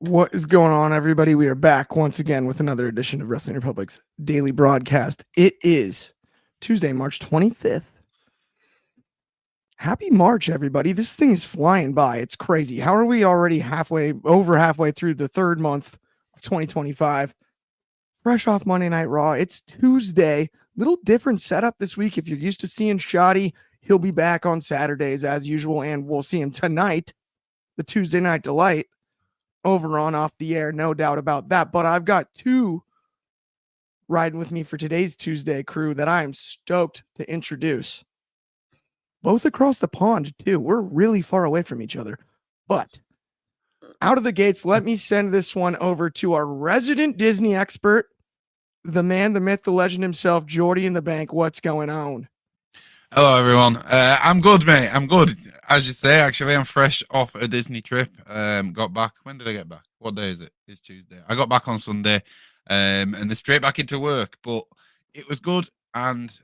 What is going on, everybody? We are back once again with another edition of Wrestling Republic's daily broadcast. It is Tuesday, March 25th. Happy March, everybody. This thing is flying by. It's crazy. How are we already over halfway through the third month of 2025? Fresh off Monday Night Raw. It's Tuesday. Little different setup this week. If you're used to seeing Shoddy, he'll be back on Saturdays as usual, and we'll see him tonight, the Tuesday Night Delight, over on Off the Air, no doubt about that. But I've got two riding with me for today's Tuesday crew that I am stoked to introduce. Both across the pond, too. We're really far away from each other. But out of the gates, let me send this one over to our resident Disney expert, the man, the myth, the legend himself, Jordy In The Bank. What's going on? Hello, everyone. I'm good, mate. I'm good. As you say, actually, I'm fresh off a Disney trip. Got back. When did I get back? What day is it? It's Tuesday. I got back on Sunday, and then straight back into work. But it was good, and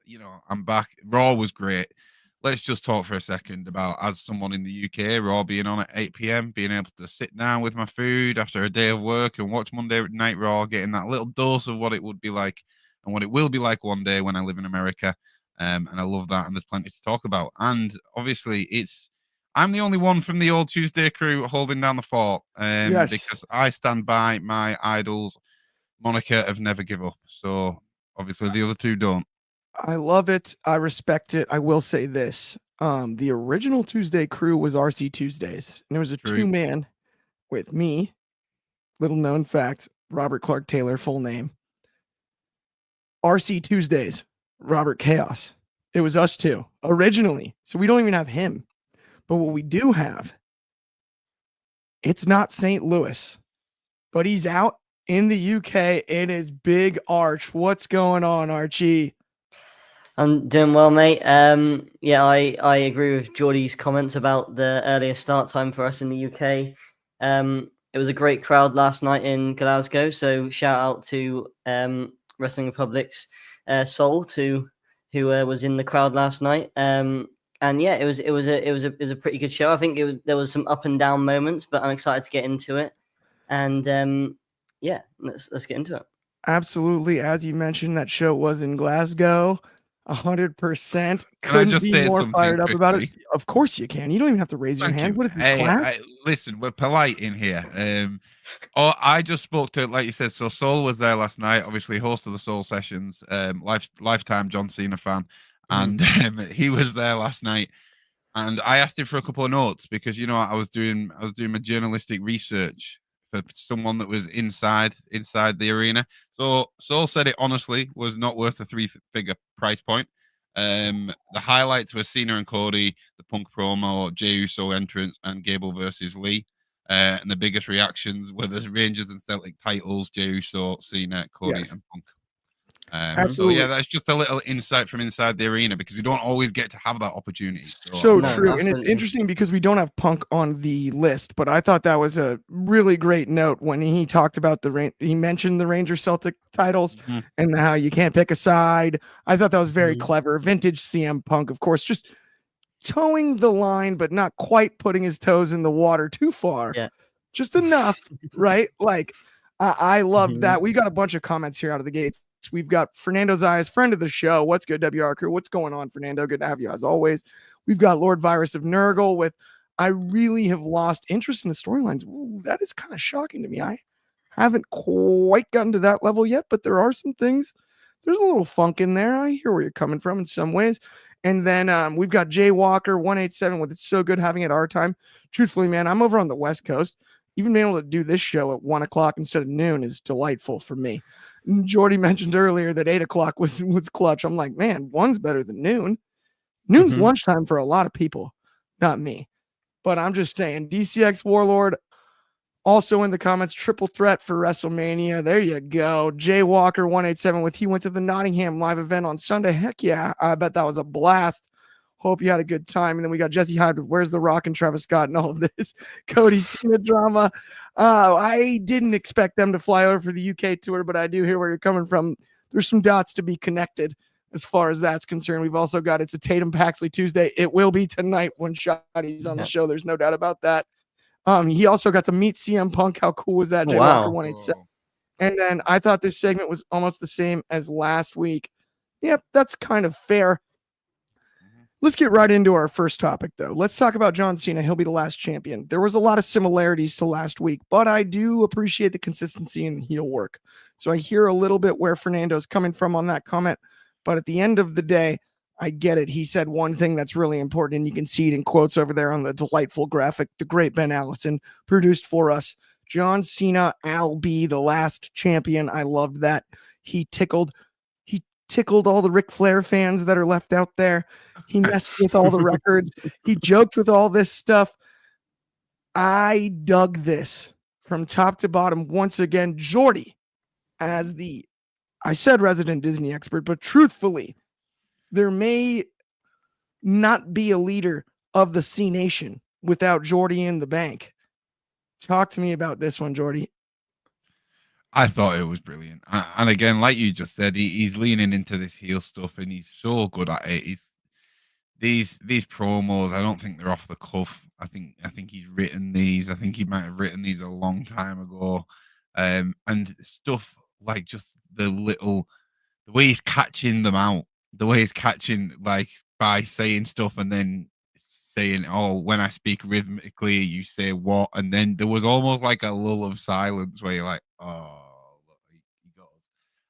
I'm back. Raw was great. Let's just talk for a second about, as someone in the UK, Raw being on at 8 p.m., being able to sit down with my food after a day of work and watch Monday Night Raw, getting that little dose of what it would be like and what it will be like one day when I live in America. And I love that, and there's plenty to talk about. And obviously, I'm the only one from the old Tuesday crew holding down the fort, Yes. because I stand by my idol's moniker of never give up. So obviously, the other two don't. I love it. I respect it. I will say this. The original Tuesday crew was RC Tuesdays, and it was a True. two-man with me, little known fact, Robert Clark Taylor, full name. RC Tuesdays, Robert Chaos. It was us two originally. So we don't even have him. But what we do have, it's not St. Louis, but he's out in the UK. It is Big Arch. What's going on, Archie? I'm doing well, mate. I agree with Jordy's comments about the earlier start time for us in the UK. It was a great crowd last night in Glasgow, so shout out to Wrestling Republic's Soul, who was in the crowd last night. And yeah, it was a pretty good show. I think there was some up and down moments, but I'm excited to get into it. And let's get into it. Absolutely, as you mentioned, that show was in Glasgow. 100%. Can I just be say more something fired up about it. quickly? Of course you can. You don't even have to raise your Thank hand. you. What is this Hey, class? listen, we're polite in here. I just spoke to, like you said, so Soul was there last night, obviously host of the Soul Sessions, lifetime John Cena fan, and he was there last night. And I asked him for a couple of notes because I was doing my journalistic research for someone that was inside the arena. So Soul said it honestly was not worth a three-figure price point. The highlights were Cena and Cody, the Punk promo, Jey Uso entrance, and Gable versus Lee. And the biggest reactions were the Rangers and Celtic titles, Jey Uso, Cena, Cody, and Punk. So yeah, that's just a little insight from inside the arena because we don't always get to have that opportunity. So true. And it's interesting because we don't have Punk on the list, but I thought that was a really great note when he talked about he mentioned the Ranger Celtic titles and how you can't pick a side. I thought that was very clever. Vintage CM Punk, of course, just towing the line, but not quite putting his toes in the water too far. Yeah. Just enough, right? Like, I love that. We got a bunch of comments here out of the gates. We've got Fernando Zayas, friend of the show. What's good, WR crew? What's going on, Fernando? Good to have you as always. We've got Lord Virus of Nurgle with, I really have lost interest in the storylines. That is kind of shocking to me. I haven't quite gotten to that level yet, but there are some things. There's a little funk in there. I hear where you're coming from in some ways. And then we've got Jay Walker 187 with It's So Good Having It Our Time. Truthfully, man, I'm over on the West Coast. Even being able to do this show at 1 o'clock instead of noon is delightful for me. Jordy mentioned earlier that 8 o'clock was clutch. I'm like, man, 1's better than noon. Noon's lunchtime for a lot of people, not me. But I'm just saying, DCX Warlord also in the comments, triple threat for WrestleMania. There you go. Jay Walker 187 with he went to the Nottingham live event on Sunday. Heck yeah, I bet that was a blast. Hope you had a good time. And then we got Jesse Hyde with Where's the Rock and Travis Scott and all of this. Cody Cena drama. I didn't expect them to fly over for the UK tour, but I do hear where you're coming from. There's some dots to be connected as far as that's concerned. We've also got It's a Tatum Paxley Tuesday. It will be tonight when Shotty's on the show. There's no doubt about that. He also got to meet CM Punk. How cool was that? Jay Walker 187. And then I thought this segment was almost the same as last week. Yep, that's kind of fair. Let's get right into our first topic, though. Let's talk about John Cena. He'll be the last champion. There was a lot of similarities to last week, but I do appreciate the consistency in the heel work. So I hear a little bit where Fernando's coming from on that comment, but at the end of the day, I get it. He said one thing that's really important, and you can see it in quotes over there on the delightful graphic the great Ben Allison produced for us. John Cena, I'll be the last champion. I loved that. He tickled all the Ric Flair fans that are left out there. He messed with all the records. He joked with all this stuff. I dug this from top to bottom. Once again, Jordy, as I said resident Disney expert, but truthfully, there may not be a leader of the C Nation without Jordy in the bank. Talk to me about this one, Jordy. I thought it was brilliant. And again, like you just said, he's leaning into this heel stuff and he's so good at it. These promos, I don't think they're off the cuff. I think he's written these. I think he might have written these a long time ago. And stuff like just the way he's catching them out, the way he's catching, like, by saying stuff and then saying, "Oh, when I speak rhythmically, you say what?" And then there was almost like a lull of silence where you're like, "Oh, look, he goes."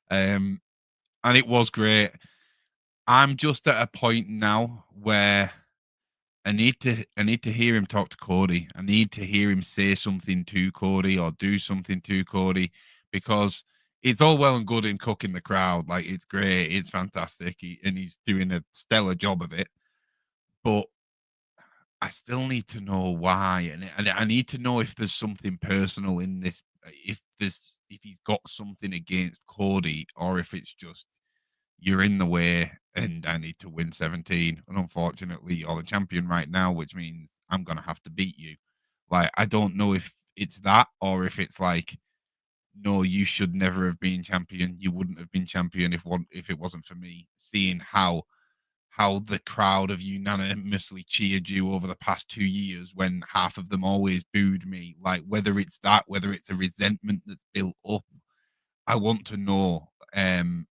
And it was great. I'm just at a point now where I need to hear him talk to Cody. I need to hear him say something to Cody or do something to Cody, because it's all well and good in cooking the crowd. Like, it's great, it's fantastic, and he's doing a stellar job of it. But I still need to know why, and I need to know if there's something personal in this, if he's got something against Cody, or if it's just, you're in the way and I need to win 17. And unfortunately, you're the champion right now, which means I'm gonna have to beat you. Like, I don't know if it's that, or if it's like, no, you should never have been champion. You wouldn't have been champion if it wasn't for me. Seeing how the crowd have unanimously cheered you over the past 2 years when half of them always booed me. Like, whether it's that, whether it's a resentment that's built up, I want to know. And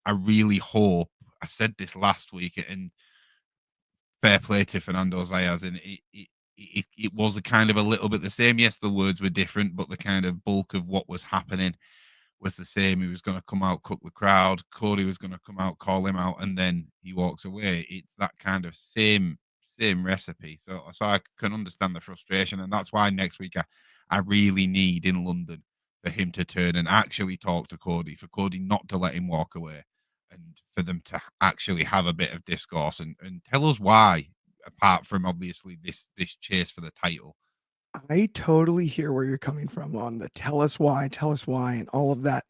I really hope, I said this last week, and fair play to Fernando Zayas, and it was a kind of a little bit the same. Yes, the words were different, but the kind of bulk of what was happening was the same. He was going to come out, cook the crowd. Cody was going to come out, call him out, and then he walks away. It's that kind of same recipe. So I can understand the frustration, and that's why next week I really need in London for him to turn and actually talk to Cody, for Cody not to let him walk away, and for them to actually have a bit of discourse and tell us why, apart from obviously this chase for the title. I totally hear where you're coming from on the tell us why, and all of that.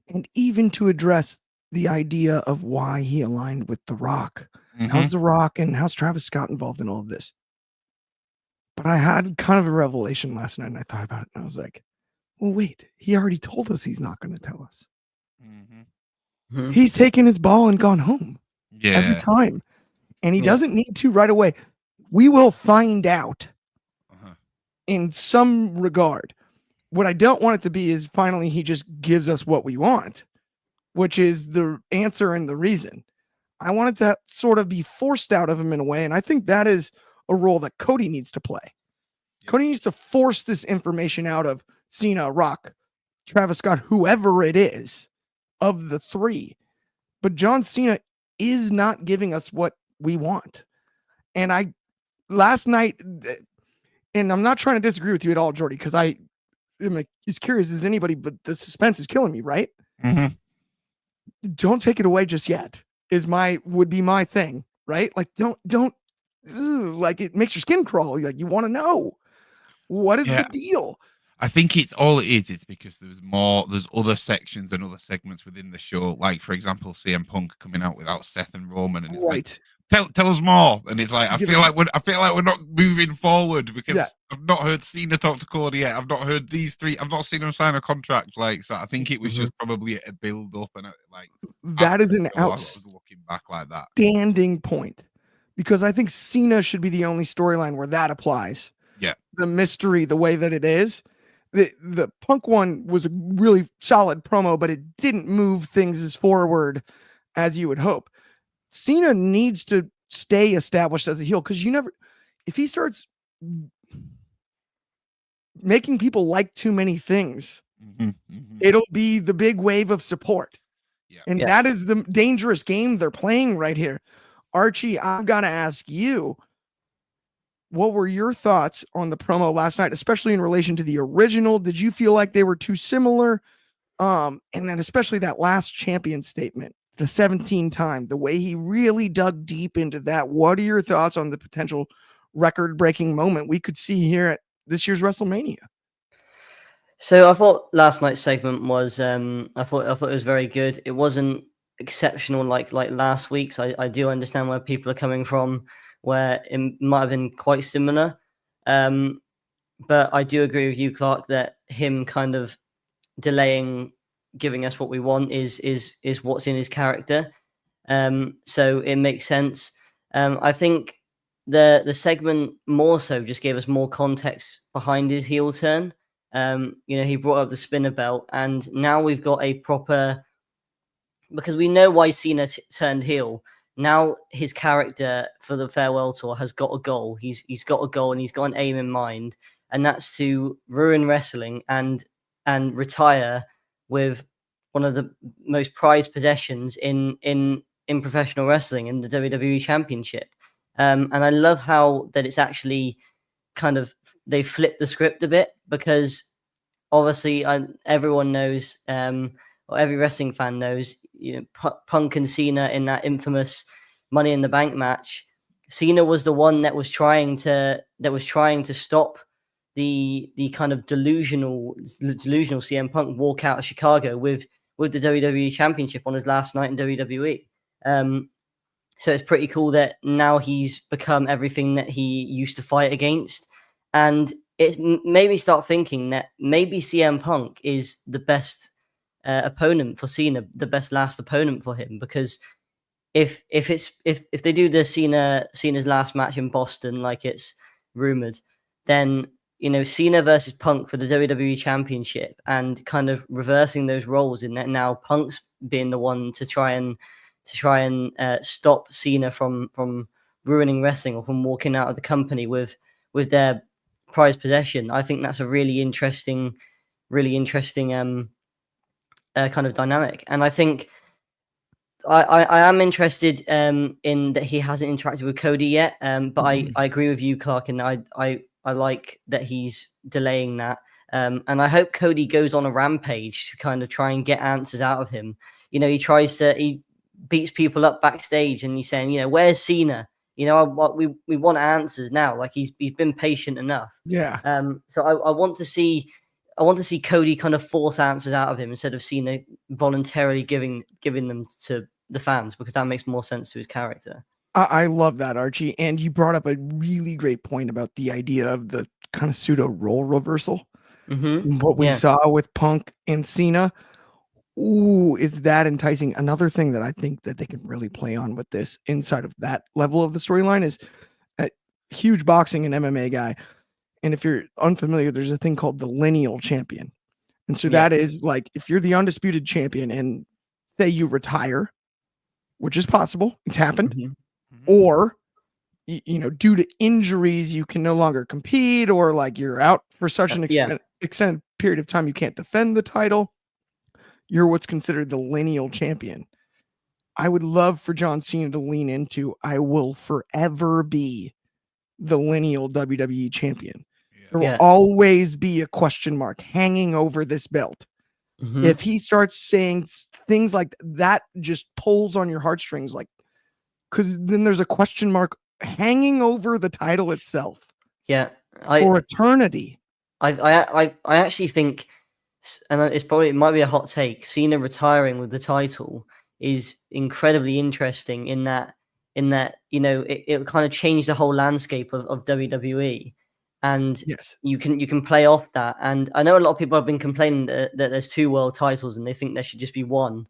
And even to address the idea of why he aligned with The Rock. How's The Rock and how's Travis Scott involved in all of this? But I had kind of a revelation last night, and I thought about it, and I was like, well, wait, he already told us he's not going to tell us. He's taken his ball and gone home every time. And he doesn't need to right away. We will find out in some regard. What I don't want it to be is finally he just gives us what we want, which is the answer and the reason. I want it to sort of be forced out of him in a way, and I think that is a role that Cody needs to play. Cody needs to force this information out of Cena, Rock, Travis Scott, whoever it is of the three. But John Cena is not giving us what we want. And last night, and I'm not trying to disagree with you at all, Jordy, because I am as curious as anybody, but the suspense is killing me, right? Don't take it away just yet, would be my thing, right? Like, don't like, it makes your skin crawl. Like, you want to know what is the deal. I think it's all it is. It's because there's other sections and other segments within the show. Like, for example, CM Punk coming out without Seth and Roman, and it's like, tell us more. And it's like, I feel like we're not moving forward because I've not heard Cena talk to Cody yet. I've not heard these three. I've not seen him sign a contract. Like, so I think it was just probably a build up, and like that is an looking back like that outstanding point, because I think Cena should be the only storyline where that applies. the mystery the way that it is. The Punk one was a really solid promo, but it didn't move things as forward as you would hope. Cena needs to stay established as a heel, because if he starts making people like too many things, it'll be the big wave of support. And that is the dangerous game they're playing right here. Archie, I've got to ask you, what were your thoughts on the promo last night, especially in relation to the original? Did you feel like they were too similar? And then especially that last champion statement, the 17 time, the way he really dug deep into that. What are your thoughts on the potential record-breaking moment we could see here at this year's WrestleMania? So I thought last night's segment was I thought it was very good. It wasn't exceptional like last week's. I do understand where people are coming from, where it might have been quite similar. But I do agree with you, Clark, that him kind of delaying giving us what we want is what's in his character. So it makes sense. I think the segment more so just gave us more context behind his heel turn. He brought up the spinner belt, and now we've got a proper, because we know why Cena turned heel. Now his character for the farewell tour has got a goal. He's got a goal, and he's got an aim in mind, and that's to ruin wrestling and retire with one of the most prized possessions in professional wrestling, in the WWE Championship. And I love how that it's actually kind of, they flipped the script a bit, because obviously everyone knows, or every wrestling fan knows, Punk and Cena in that infamous Money in the Bank match. Cena was the one that was trying to stop the kind of delusional CM Punk walk out of Chicago with the WWE Championship on his last night in WWE. So it's pretty cool that now he's become everything that he used to fight against. And it made me start thinking that maybe CM Punk is the best opponent for Cena, the best last opponent for him, because if they do the Cena's last match in Boston like it's rumored, then Cena versus Punk for the WWE Championship, and kind of reversing those roles in that now Punk's being the one to try and stop Cena from ruining wrestling, or from walking out of the company with their prized possession. I think that's a really interesting kind of dynamic. And I think I am interested in that he hasn't interacted with Cody yet. But I agree with you, Clark, and I like that he's delaying that. And I hope Cody goes on a rampage to kind of try and get answers out of him. He beats people up backstage, and he's saying, where's Cena? We want answers now. Like he's been patient enough. Yeah. So I want to see Cody kind of force answers out of him, instead of Cena voluntarily giving them to the fans, because that makes more sense to his character. I love that, Archie. And you brought up a really great point about the idea of the kind of pseudo role reversal. What we saw with Punk and Cena. Ooh, is that enticing? Another thing that I think that they can really play on with this inside of that level of the storyline is a huge boxing and MMA guy. And if you're unfamiliar, there's a thing called the lineal champion. And so that is like, if you're the undisputed champion and say you retire, which is possible, it's happened, or, due to injuries, you can no longer compete, or like you're out for such an extended period of time, you can't defend the title. You're what's considered the lineal champion. I would love for John Cena to lean into, I will forever be the lineal WWE champion. There will always be a question mark hanging over this belt. If he starts saying things like that, just pulls on your heartstrings, like, because then there's a question mark hanging over the title itself. Yeah. For eternity. I actually think, and it might be a hot take, Cena retiring with the title is incredibly interesting in that it kind of changed the whole landscape of WWE, and you can play off that. And I know a lot of people have been complaining that there's two world titles and they think there should just be one.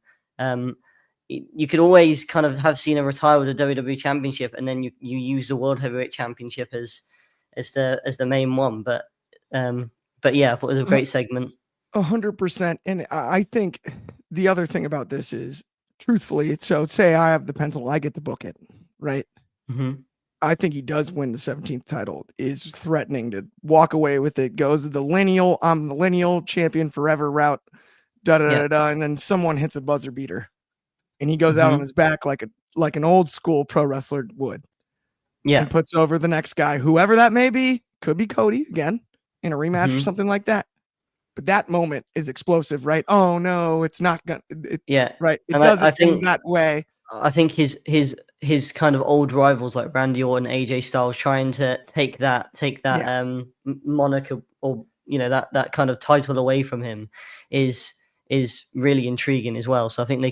You could always kind of have Cena retire with the WWE Championship, and then you use the World Heavyweight Championship as the main one. But yeah, I thought it was a great segment. 100%. And I think the other thing about this is, truthfully, so say I have the pencil, I get to book it, right? Mm-hmm. I think he does win the 17th title, is threatening to walk away with it, goes the lineal, I'm the lineal champion forever route, and then someone hits a buzzer beater and he goes out on his back like an old school pro wrestler would. Yeah. And puts over the next guy, whoever that may be. Could be Cody again in a rematch or something like that. But that moment is explosive, right? Oh no, it's not gonna. Right. It doesn't in that way. I think his kind of old rivals like Randy Orton, AJ Styles, trying to take that moniker, or that kind of title away from him is really intriguing as well. So I think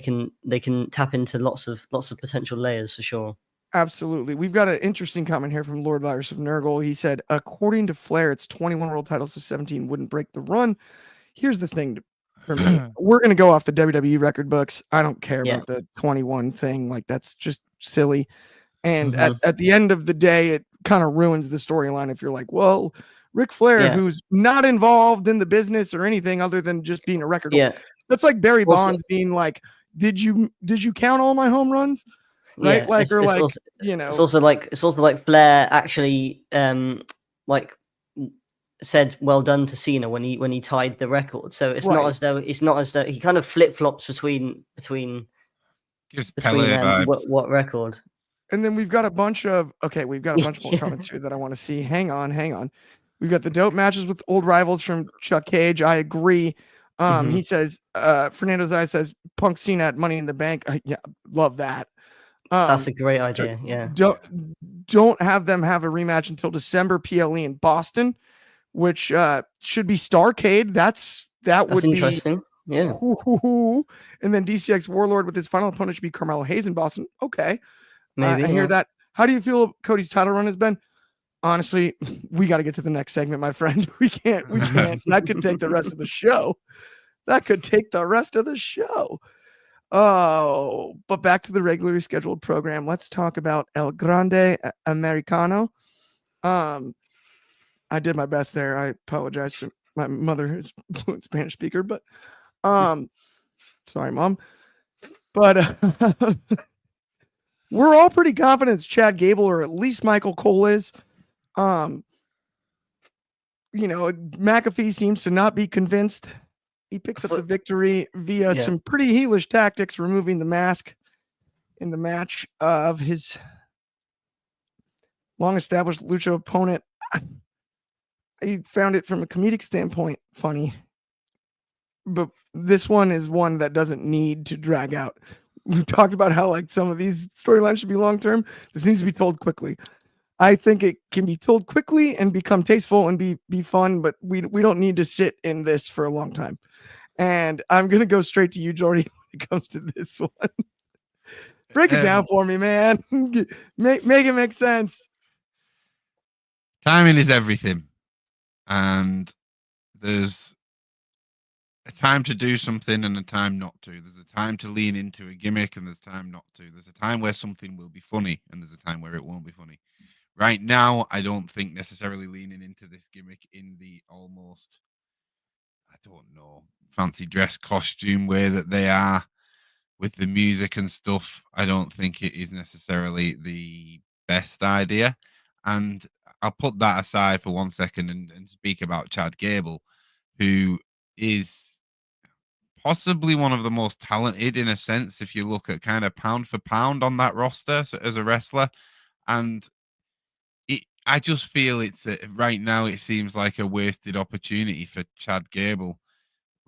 they can tap into lots of potential layers for sure. Absolutely. We've got an interesting comment here from Lord Virus of Nurgle. He said, according to Flair, it's 21 world titles, so 17 wouldn't break the run. Here's the thing for me. We're going to go off the WWE record books. I don't care about the 21 thing. Like, that's just silly. And at the end of the day, it kind of ruins the storyline if you're like, well, Ric Flair, who's not involved in the business or anything other than just being a record holder. That's like Barry Bonds being like, did you count all my home runs? Right, it's also like Flair actually said well done to Cena when he tied the record. So it's not as though he kind of flip flops between what record. And then we've got a bunch more comments here that I want to see. Hang on. We've got the dope matches with old rivals from Chuck Cage. I agree. He says Fernando Zayas says Punk Cena at Money in the Bank. Yeah, love that. That's a great idea. Yeah. Don't have them have a rematch until December PLE in Boston, which should be Starrcade. That would be interesting. Yeah. And then DCX Warlord with his final opponent should be Carmelo Hayes in Boston. Okay. Maybe I hear that. How do you feel Cody's title run has been? Honestly, we got to get to the next segment, my friend. We can't. That could take the rest of the show. Oh, but back to the regularly scheduled program. Let's talk about El Grande Americano. I did my best there. I apologize to my mother, who's a fluent Spanish speaker, but sorry, Mom. But we're all pretty confident it's Chad Gable, or at least Michael Cole is. McAfee seems to not be convinced. He picks up the victory via some pretty heelish tactics, removing the mask in the match of his long-established lucha opponent. I found it from a comedic standpoint funny, but this one is one that doesn't need to drag out. We talked about how like some of these storylines should be long-term. This needs to be told quickly. I think it can be told quickly and become tasteful and be fun, but we don't need to sit in this for a long time. And I'm going to go straight to you, Jordy, when it comes to this one. Break it down for me, man. Make it make sense. Timing is everything. And there's a time to do something and a time not to. There's a time to lean into a gimmick and there's time not to. There's a time where something will be funny and there's a time where it won't be funny. Right now, I don't think necessarily leaning into this gimmick in the almost, I don't know, fancy dress costume way that they are with the music and stuff, I don't think it is necessarily the best idea. And I'll put that aside for 1 second and speak about Chad Gable, who is possibly one of the most talented in a sense, if you look at kind of pound for pound on that roster as a wrestler. And I just feel right now it seems like a wasted opportunity for Chad Gable.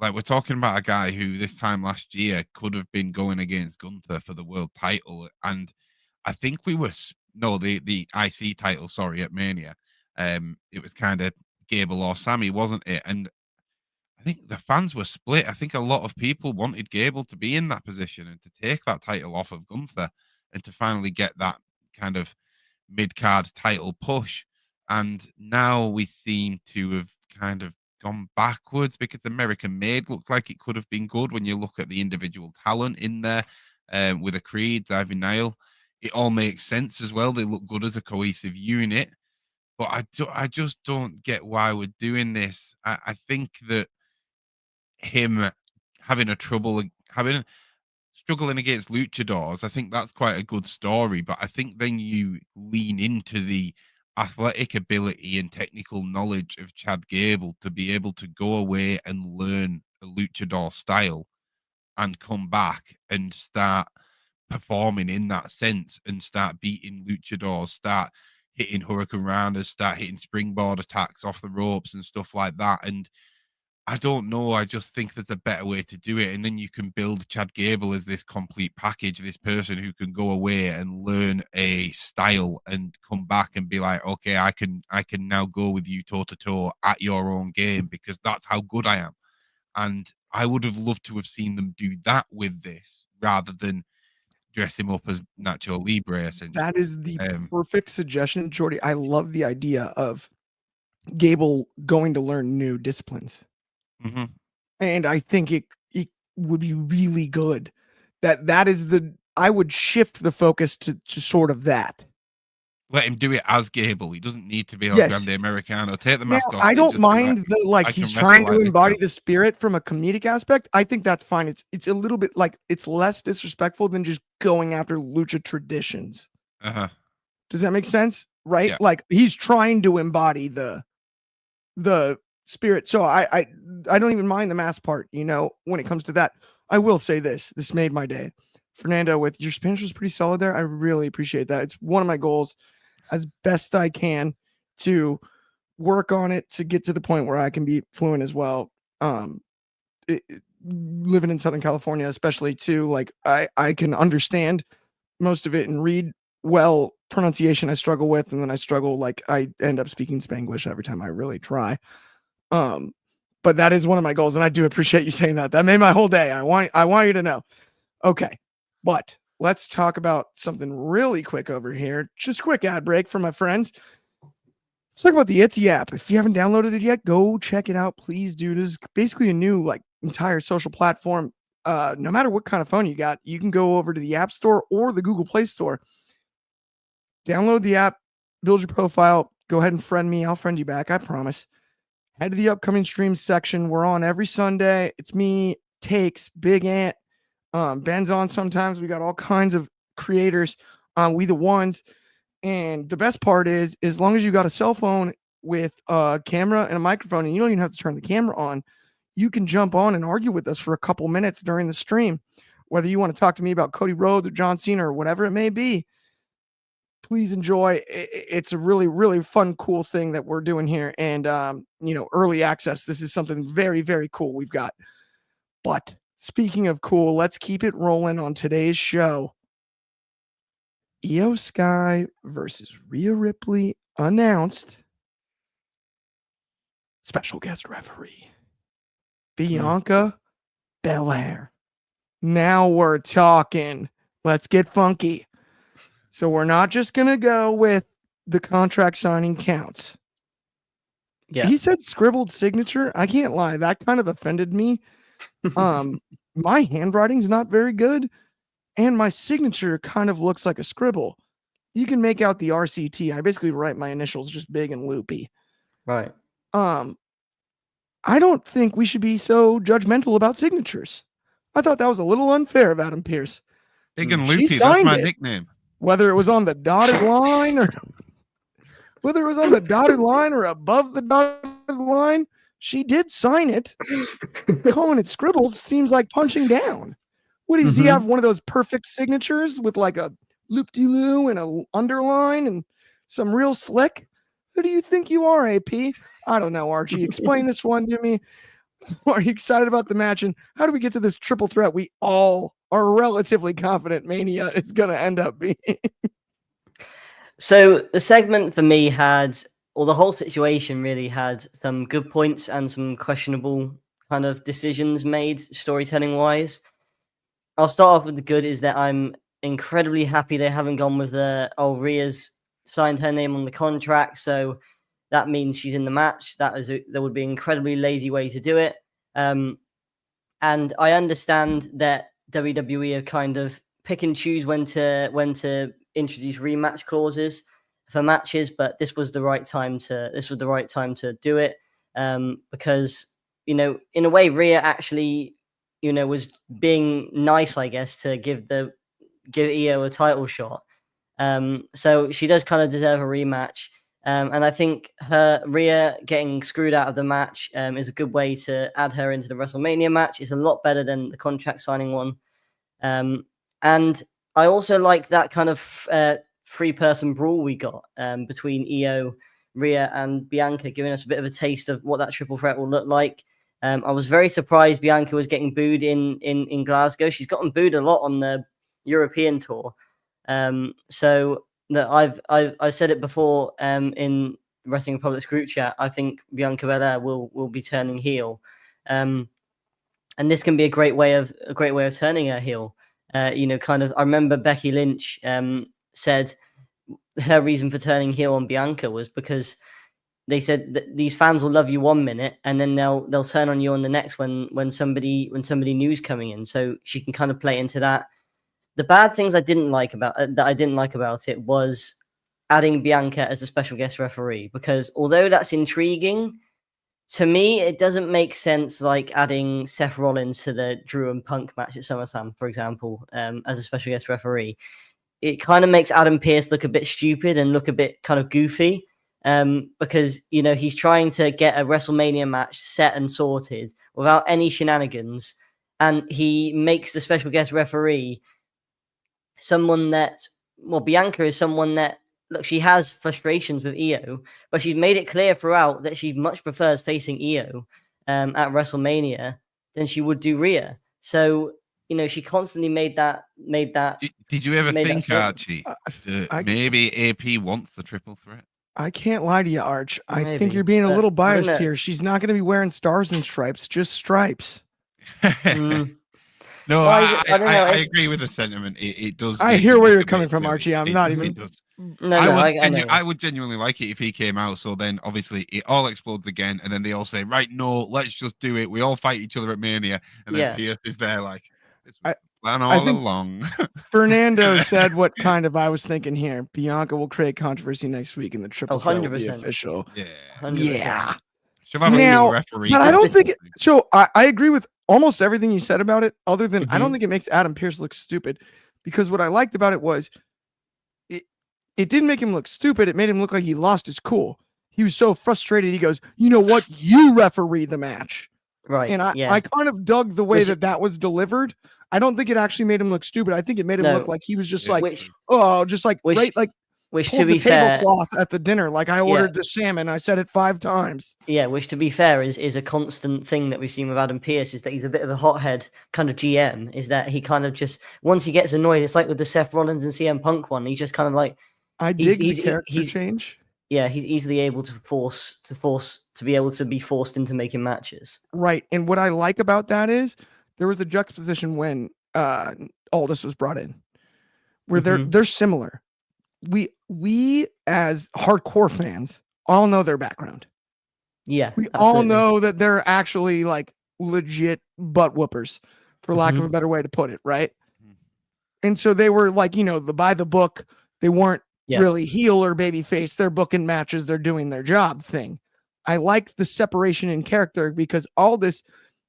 Like, we're talking about a guy who this time last year could have been going against Gunther for the world title. And I think the IC title, sorry, at Mania. It was kind of Gable or Sammy, wasn't it? And I think the fans were split. I think a lot of people wanted Gable to be in that position and to take that title off of Gunther and to finally get that kind of mid-card title push. And now we seem to have kind of gone backwards because American Made looked like it could have been good when you look at the individual talent in there with a Creed, Ivy Nile. It all makes sense as well. They look good as a cohesive unit. But I just don't get why we're doing this. I think that him having struggling against luchadors, I think that's quite a good story. But I think then you lean into the athletic ability and technical knowledge of Chad Gable to be able to go away and learn a luchador style and come back and start performing in that sense and start beating luchadors, start hitting hurricane rounders, start hitting springboard attacks off the ropes and stuff like that. And I don't know. I just think there's a better way to do it. And then you can build Chad Gable as this complete package, this person who can go away and learn a style and come back and be like, okay, I can now go with you toe to toe at your own game because that's how good I am. And I would have loved to have seen them do that with this rather than dress him up as Nacho Libre, essentially. That is the perfect suggestion, Jordy. I love the idea of Gable going to learn new disciplines. Mm-hmm. And I think it would be really good. I would shift the focus to sort of that. Let him do it as Gable. He doesn't need to be Grande Americano. Take the mask off. I don't mind he's trying to embody the spirit from a comedic aspect. I think that's fine. It's a little bit like it's less disrespectful than just going after lucha traditions. Uh-huh. Does that make sense? Right? Yeah. Like he's trying to embody the spirit. So I don't even mind the mask part, when it comes to that. I will say this made my day. Fernando, with your Spanish was pretty solid there. I really appreciate that. It's one of my goals as best I can to work on it to get to the point where I can be fluent as well. Living in Southern California, especially too, like I can understand most of it and read well. Pronunciation I struggle with, and then I end up speaking Spanglish every time I really try. But that is one of my goals, and I do appreciate you saying that. That made my whole day. I want you to know. Okay, but let's talk about something really quick over here. Just a quick ad break for my friends. Let's talk about the Etsy app. If you haven't downloaded it yet, go check it out. Please do. This is basically a new entire social platform. No matter what kind of phone you got, you can go over to the App Store or the Google Play Store. Download the app, build your profile, go ahead and friend me. I'll friend you back, I promise. Head to the upcoming streams section. We're on every Sunday. It's me, Takes, Big Ant, Ben's on sometimes. We got all kinds of creators on We the Ones. And the best part is, as long as you got a cell phone with a camera and a microphone, and you don't even have to turn the camera on, you can jump on and argue with us for a couple minutes during the stream. Whether you want to talk to me about Cody Rhodes or John Cena or whatever it may be, please enjoy. It's a really, really fun, cool thing that we're doing here. And, early access. This is something very, very cool we've got. But speaking of cool, let's keep it rolling on today's show. Io Sky versus Rhea Ripley announced. Special guest referee, Bianca Belair. Now we're talking. Let's get funky. So we're not just going to go with the contract signing counts. Yeah. He said scribbled signature. I can't lie. That kind of offended me. My handwriting's not very good, and my signature kind of looks like a scribble. You can make out the RCT. I basically write my initials just big and loopy. Right. I don't think we should be so judgmental about signatures. I thought that was a little unfair of Adam Pearce. Big and loopy, that's my nickname. Whether it was on the dotted line or above the dotted line, she did sign it. Calling it scribbles seems like punching down. What does he have? One of those perfect signatures with like a loop-de-loo and a underline and some real slick? Who do you think you are, AP? I don't know, Archie. Explain this one to me. Are you excited about the match? And how do we get to this triple threat we all are relatively confident Mania is going to end up being? So the segment for me the whole situation really had some good points and some questionable kind of decisions made storytelling wise. I'll start off with the good is that I'm incredibly happy they haven't gone with Rhea's signed her name on the contract. So that means she's in the match. That would be an incredibly lazy way to do it. And I understand that WWE have kind of pick and choose when to introduce rematch clauses. matches, but this was the right time to do it, because, you know, in a way, Rhea actually, you know, was being nice, I guess, to give Io a title shot. So she does kind of deserve a rematch. And I think Rhea getting screwed out of the match is a good way to add her into the WrestleMania match. It's a lot better than the contract signing one. And I also like that kind of 3-person brawl we got between Io, Rhea, and Bianca, giving us a bit of a taste of what that triple threat will look like. I was very surprised Bianca was getting booed in Glasgow. She's gotten booed a lot on the European tour. So that I've said it before in Wrestling Republic's group chat. I think Bianca Belair will be turning heel, and this can be a great way of turning her heel. You know, kind of. I remember Becky Lynch said her reason for turning heel on Bianca was because they said that these fans will love you 1 minute and then they'll turn on you on the next when somebody new's coming in. So she can kind of play into that. The bad things I didn't like about it was adding Bianca as a special guest referee, because although that's intriguing, to me it doesn't make sense like adding Seth Rollins to the Drew and Punk match at SummerSlam, for example, as a special guest referee. It kind of makes Adam Pearce look a bit stupid and look a bit kind of goofy, because, you know, he's trying to get a WrestleMania match set and sorted without any shenanigans, and he makes the special guest referee someone that, well, Bianca is someone that, look, she has frustrations with Io, but she's made it clear throughout that she much prefers facing Io at WrestleMania than she would do Rhea. So, you know, she constantly made that. Did you ever think, Archie, maybe AP wants the triple threat? I can't lie to you, Arch. I think you're being a little biased here. She's not going to be wearing stars and stripes, just stripes. No, I agree with the sentiment. It does. I hear where you're coming from, Archie. I'm not even. I would genuinely like it if he came out. So then, obviously, it all explodes again, and then they all say, "Right, no, let's just do it. We all fight each other at Mania," and then Pierce is there like, "It's plan all along." Fernando said what kind of I was thinking here. Bianca will create controversy next week, and the triple threat will be official. Yeah, 100%. Now, referee, but I don't think it, so. I agree with almost everything you said about it, other than I don't think it makes Adam Pearce look stupid, because what I liked about it was it didn't make him look stupid. It made him look like he lost his cool. He was so frustrated. He goes, "You know what? You referee the match." Right. And I kind of dug the way that was delivered. I don't think it actually made him look stupid. I think it made him look like he was just which to be fair, tablecloth at the dinner, like I ordered the salmon. I said it 5 times. Yeah, which to be fair is a constant thing that we've seen with Adam Pearce, is that he's a bit of a hothead kind of GM. Is that he kind of just, once he gets annoyed, it's like with the Seth Rollins and CM Punk one. He's just kind of like, I dig the character change. Yeah, he's easily able to be able to be forced into making matches. Right, and what I like about that is there was a juxtaposition when Aldis was brought in, where they're similar. We as hardcore fans all know their background. Yeah, we all know that they're actually like legit butt whoopers, for lack of a better way to put it, right? And so they were like, you know, by the book. They weren't really heel or baby face. They're booking matches. They're doing their job thing. I like the separation in character, because Aldis,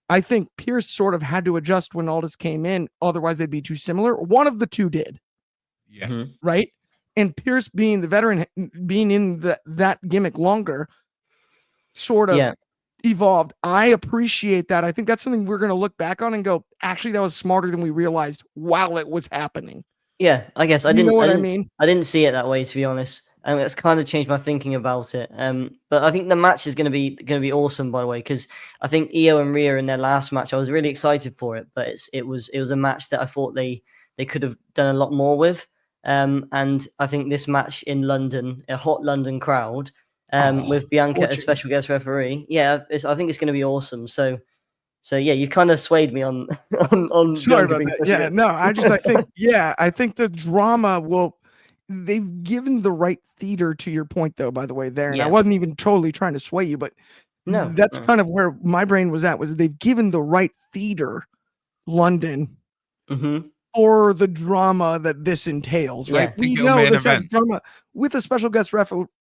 I think Pearce sort of had to adjust when Aldis came in. Otherwise, they'd be too similar. One of the two did. Yes. Right? And Pearce, being the veteran, being in that gimmick longer, sort of evolved. I appreciate that. I think that's something we're going to look back on and go, actually, that was smarter than we realized while it was happening. Yeah, I guess I didn't. I mean? I didn't see it that way, to be honest, and it's kind of changed my thinking about it. But I think the match is going to be awesome, by the way, because I think Io and Rhea in their last match, I was really excited for it. But it was a match that I thought they could have done a lot more with. And I think this match in London, a hot London crowd, with Bianca as special guest referee, I think it's going to be awesome. So yeah, you've kind of swayed me on. Sorry about that. Yeah, no, I think the drama they've given the right theater, to your point, though, by the way, there. And I wasn't even totally trying to sway you, but that's kind of where my brain was at, was they've given the right theater, London, for the drama that this entails, right? Yeah. We It'll know main this has event. drama with a special guest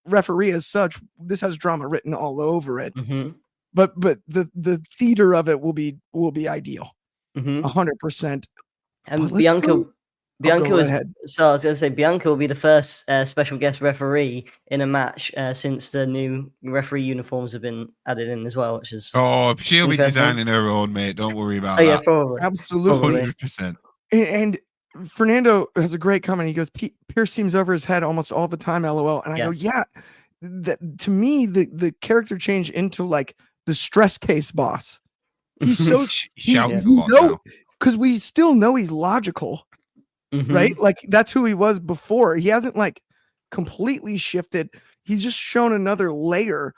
referee as such. This has drama written all over it. Mhm. But the theater of it will be ideal, Mhm. 100%. And let's Bianca go Bianca right was ahead. so I was going to say Bianca will be the first special guest referee in a match since the new referee uniforms have been added in as well, which is Oh, she'll be interesting. designing her own, mate. Don't worry about Oh yeah, that. probably. Absolutely. 100%. And Fernando has a great comment. He goes, Pierce seems over his head almost all the time, LOL. And I go, yeah. That to me, the character change into like the stress case boss. He's so shouts a lot now. Because we still know he's logical, right? Like that's who he was before. He hasn't like completely shifted. He's just shown another layer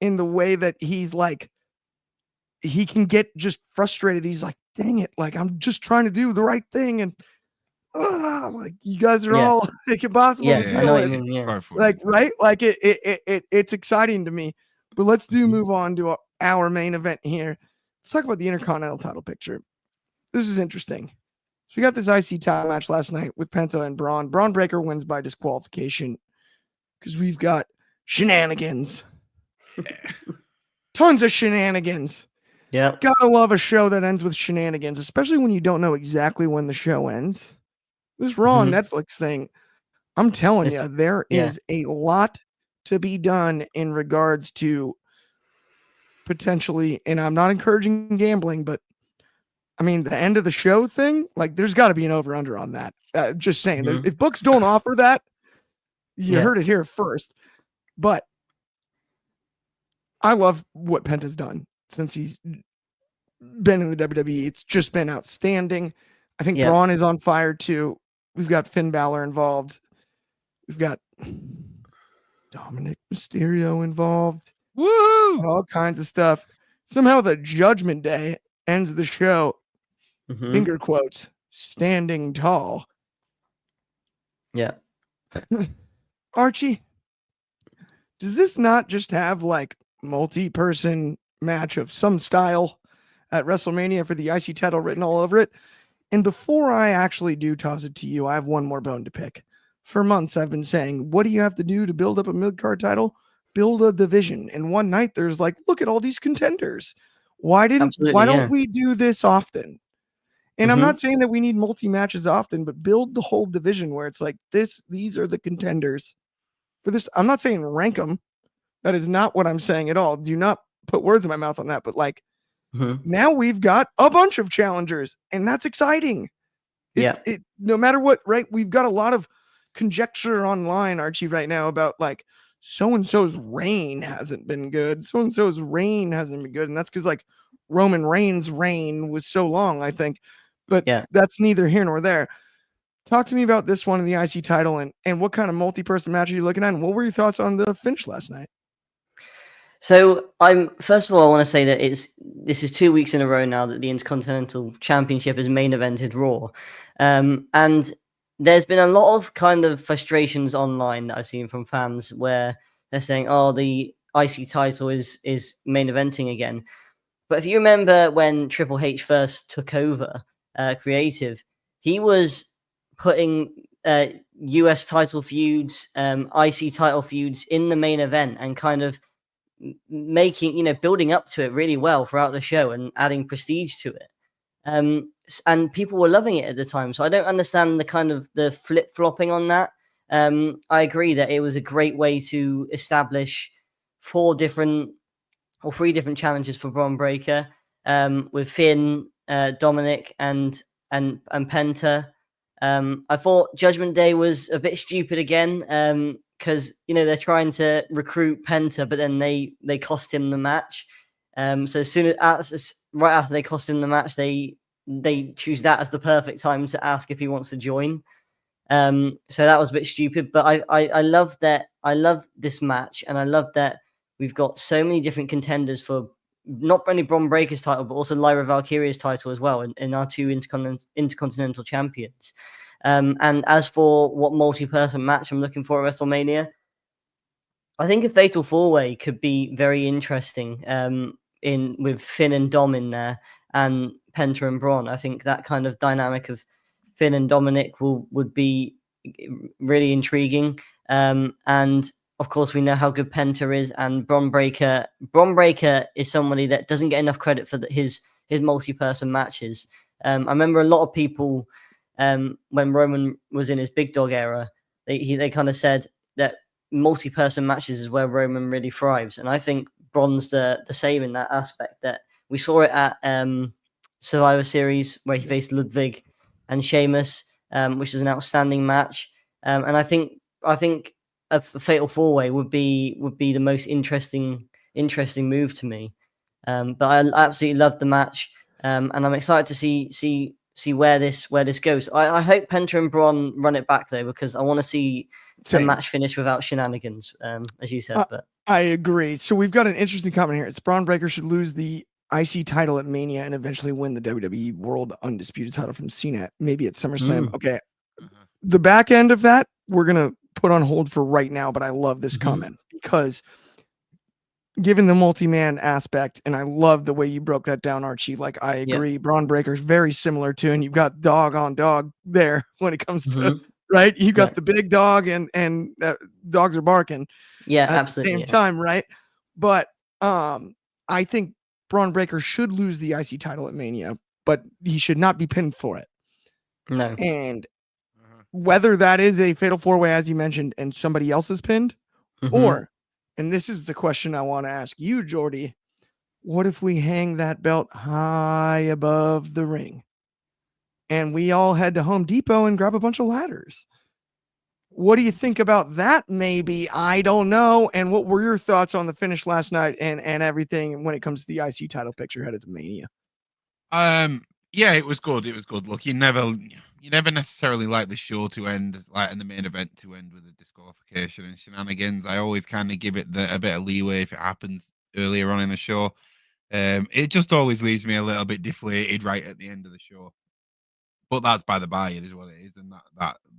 in the way that he's like, he can get just frustrated. He's like, dang it, like I'm just trying to do the right thing, and like you guys are all like impossible to I know deal what you with. mean, yeah. Like right, like it's exciting to me. But let's move on to our main event here. Let's talk about the Intercontinental title picture. This is interesting. So we got this IC title match last night with Penta and Braun. Braun Breaker wins by disqualification because we've got shenanigans. Tons of shenanigans. Yeah. Gotta love a show that ends with shenanigans, especially when you don't know exactly when the show ends. This Raw on Netflix thing, I'm telling you, there is a lot to be done in regards to potentially, and I'm not encouraging gambling, but I mean, the end of the show thing, like there's got to be an over-under on that. Just saying, if books don't offer that, you heard it here first. But I love what Penta's done since he's been in the WWE. It's just been outstanding. I think Braun is on fire too. We've got Finn Balor involved. We've got Dominic Mysterio involved. Woo! All kinds of stuff. Somehow the Judgment Day ends the show. Finger quotes, standing tall. Yeah. Archie, does this not just have like multi-person match of some style at WrestleMania for the IC title written all over it? And before I actually do toss it to you, I have one more bone to pick. For months, I've been saying, what do you have to do to build up a mid-card title? Build a division. And one night there's like, look at all these contenders. Why don't we do this often? And I'm not saying that we need multi-matches often, but build the whole division where it's like these are the contenders for this. I'm not saying rank them. That is not what I'm saying at all. Do not put words in my mouth on that. But like now we've got a bunch of challengers, and that's exciting. No matter what, right? We've got a lot of conjecture online, Archie, right now about like so-and-so's reign hasn't been good. So-and-so's reign hasn't been good. And that's because like Roman Reigns' reign was so long, I think. But that's neither here nor there. Talk to me about this one in the IC title and what kind of multi-person match are you looking at? And what were your thoughts on the finish last night? So first of all, I want to say that this is 2 weeks in a row now that the Intercontinental Championship is main evented Raw. And there's been a lot of kind of frustrations online that I've seen from fans where they're saying, oh, the IC title is main eventing again. But if you remember when Triple H first took over creative, he was putting US title feuds, IC title feuds in the main event and kind of making, building up to it really well throughout the show and adding prestige to it. And people were loving it at the time. So I don't understand the kind of the flip-flopping on that. I agree that it was a great way to establish 3 different challenges for Braun Breaker, with Finn, Dominic, and Penta. I thought Judgment Day was a bit stupid again, because they're trying to recruit Penta, but then they cost him the match. So as soon as right after they cost him the match, they choose that as the perfect time to ask if he wants to join. So that was a bit stupid, but I love that. I love this match, and I love that we've got so many different contenders for not only Braun Breaker's title, but also Lyra Valkyria's title as well, in our 2 intercontinental champions. And as for what multi-person match I'm looking for at WrestleMania, I think a Fatal 4-Way could be very interesting, with Finn and Dom in there, and Penta and Braun. I think that kind of dynamic of Finn and Dominic would be really intriguing. And of course, we know how good Penta is, and Bron Breakker. Bron Breakker is somebody that doesn't get enough credit for his multi-person matches. I remember a lot of people when Roman was in his big dog era, they kind of said that multi-person matches is where Roman really thrives, and I think Bron's the same in that aspect. That we saw it at Survivor Series where he faced Ludwig and Sheamus, which is an outstanding match. And I think a fatal four-way would be the most interesting move to me. But I absolutely loved the match, and I'm excited to see where this goes. I hope Penta and Braun run it back though, because I want to see a match finish without shenanigans, as you said. But I agree. So we've got an interesting comment here. It's Bron Breakker should lose the IC title at Mania and eventually win the WWE World Undisputed title from Cena, maybe at SummerSlam. Okay. The back end of that, we're going to put on hold for right now, but I love this comment because given the multi-man aspect, and I love the way you broke that down, Archie, like I agree, Bron Breakker's very similar to, and you've got dog on dog there when it comes to, right? You got the big dog and dogs are barking at absolutely, the same time, right? But I think Bron Breakker should lose the IC title at Mania, but he should not be pinned for it. No. And whether that is a fatal four-way, as you mentioned, and somebody else is pinned, or, and this is the question I want to ask you, Jordy, what if we hang that belt high above the ring and we all head to Home Depot and grab a bunch of ladders? What do you think about that? Maybe, I don't know. And what were your thoughts on the finish last night and everything when it comes to the IC title picture headed to Mania? Yeah, it was good. It was good. Look, you never necessarily like the show to end, like in the main event to end with a disqualification and shenanigans. I always kind of give it a bit of leeway if it happens earlier on in the show. It just always leaves me a little bit deflated right at the end of the show. But that's by the by, it is what it is, and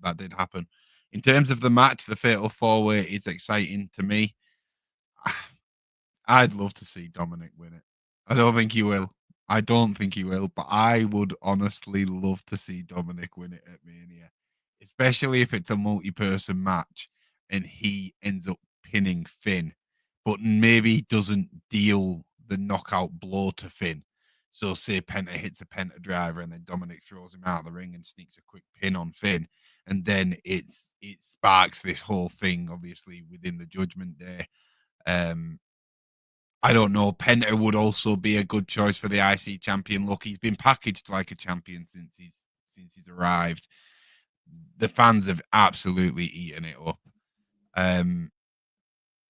that did happen. In terms of the match, the Fatal 4-Way is exciting to me. I'd love to see Dominic win it. I don't think he will. But I would honestly love to see Dominic win it at Mania, especially if it's a multi-person match and he ends up pinning Finn, but maybe doesn't deal the knockout blow to Finn. So say Penta hits a Penta driver and then Dominic throws him out of the ring and sneaks a quick pin on Finn. And then it sparks this whole thing, obviously, within the Judgment Day. I don't know. Penta would also be a good choice for the IC champion. Look, he's been packaged like a champion since he's arrived. The fans have absolutely eaten it up. I'm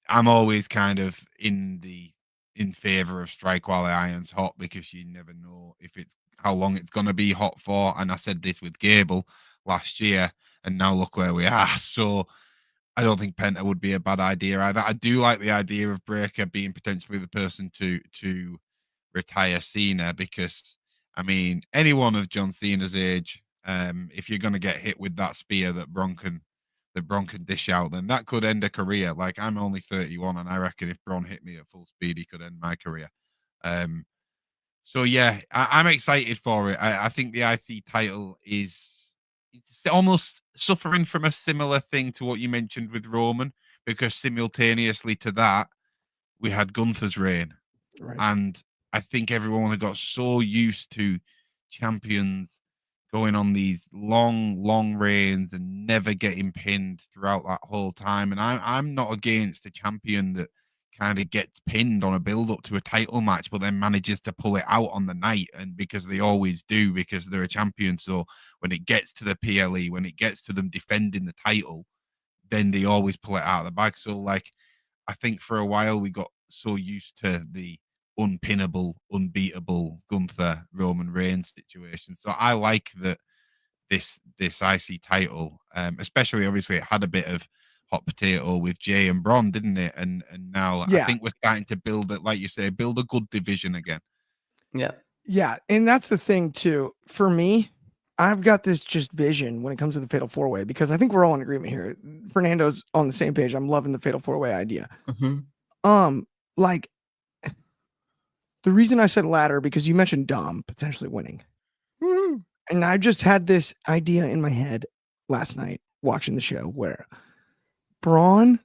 always kind of in favor of strike while the iron's hot, because you never know how long it's going to be hot for. And I said this with Gable last year, and now look where we are. So I don't think Penta would be a bad idea either. I do like the idea of Breakker being potentially the person to retire Cena, because I mean, anyone of John Cena's age, if you're going to get hit with that spear that Bron can dish out, then that could end a career. Like, I'm only 31, and I reckon if Bron hit me at full speed, he could end my career. So yeah, I'm excited for it. I think the IC title is almost suffering from a similar thing to what you mentioned with Roman, because simultaneously to that, we had Gunther's reign. Right. And I think everyone had got so used to champions going on these long reigns and never getting pinned throughout that whole time. And I'm not against a champion that kind of gets pinned on a build up to a title match, but then manages to pull it out on the night. And because they always do, because they're a champion. So when it gets to the PLE, when it gets to them defending the title, then they always pull it out of the bag. So like, I think for a while we got so used to the unpinnable, unbeatable Gunther Roman Reigns situation. So I like that this IC title, especially obviously it had a bit of hot potato with Jay and Braun, didn't it? And now I think we're starting to build it, like you say, build a good division again. Yeah, and that's the thing too. For me, I've got this just vision when it comes to the Fatal 4-Way, because I think we're all in agreement here. Fernando's on the same page. I'm loving the Fatal 4-Way idea. Like, the reason I said ladder, because you mentioned Dom potentially winning. And I just had this idea in my head last night watching the show where Braun,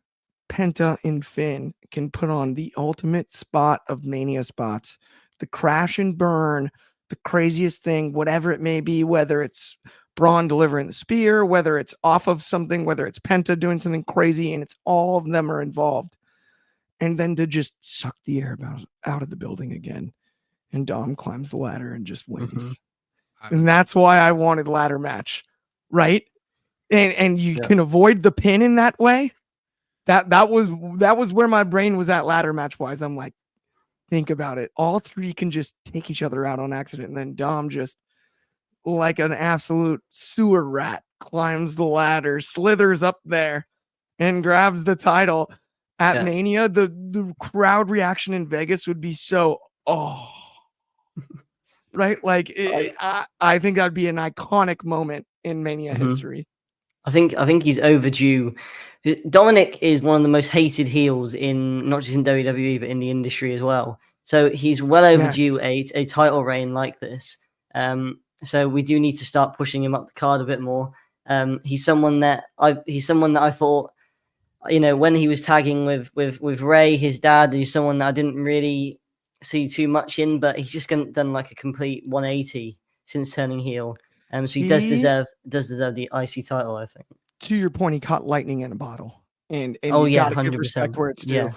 Penta, and Finn can put on the ultimate spot of Mania spots, the crash and burn, the craziest thing, whatever it may be, whether it's Braun delivering the spear, whether it's off of something, whether it's Penta doing something crazy, and it's all of them are involved. And then to just suck the air out of the building again. And Dom climbs the ladder and just wins. And that's why I wanted ladder match, right? And you can avoid the pin in that way. That was where my brain was at ladder match wise. I'm like, think about it. All three can just take each other out on accident, and then Dom just like an absolute sewer rat climbs the ladder, slithers up there, and grabs the title at Mania. The crowd reaction in Vegas would be so right? Like I think that'd be an iconic moment in Mania history. I think he's overdue. Dominic is one of the most hated heels in not just in WWE but in the industry as well. So he's well overdue a title reign like this. So we do need to start pushing him up the card a bit more. He's someone that I thought, when he was tagging with Ray, his dad, he's someone that I didn't really see too much in, but he's just done like a complete 180 since turning heel. So he does deserve the IC title, I think. To your point, he caught lightning in a bottle, and you gotta 100%. Give respect where it's due. Yeah.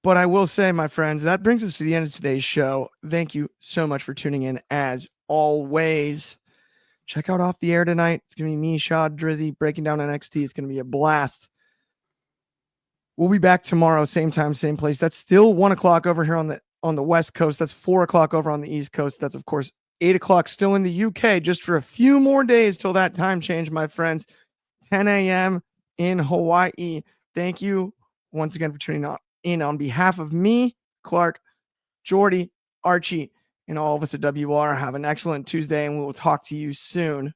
But I will say, my friends, that brings us to the end of today's show. Thank you so much for tuning in. As always, check out Off the Air tonight. It's gonna be me, Shad, Drizzy, breaking down NXT. It's gonna be a blast. We'll be back tomorrow, same time, same place. That's still 1 o'clock over here on the West Coast. That's 4 o'clock over on the East Coast. That's of course 8 o'clock still in the UK, just for a few more days till that time change, my friends. 10 a.m. in Hawaii. Thank you once again for tuning in on behalf of me, Clark, Jordy, Archie, and all of us at WR. Have an excellent Tuesday, and we will talk to you soon.